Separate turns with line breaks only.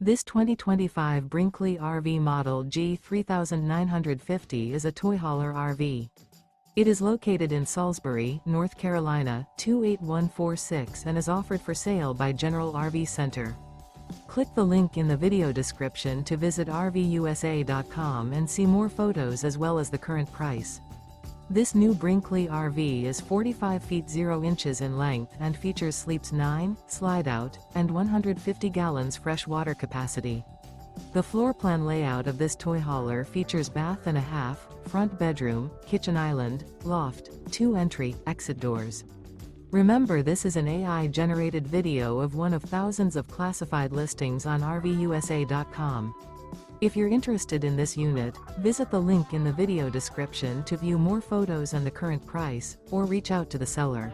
This 2025 Brinkley RV Model G 3950 is a toy hauler RV. It is located in Salisbury, North Carolina, 28146 and is offered for sale by General RV Center. Click the link in the video description to visit RVUSA.com and see more photos as well as the current price. This new Brinkley RV is 45 feet 0 inches in length and features sleeps 9, slide-out, and 150 gallons fresh water capacity. The floor plan layout of this toy hauler features bath and a half, front bedroom, kitchen island, loft, 2 entry, exit doors. Remember, this is an AI-generated video of one of thousands of classified listings on RVUSA.com. If you're interested in this unit, visit the link in the video description to view more photos and the current price, or reach out to the seller.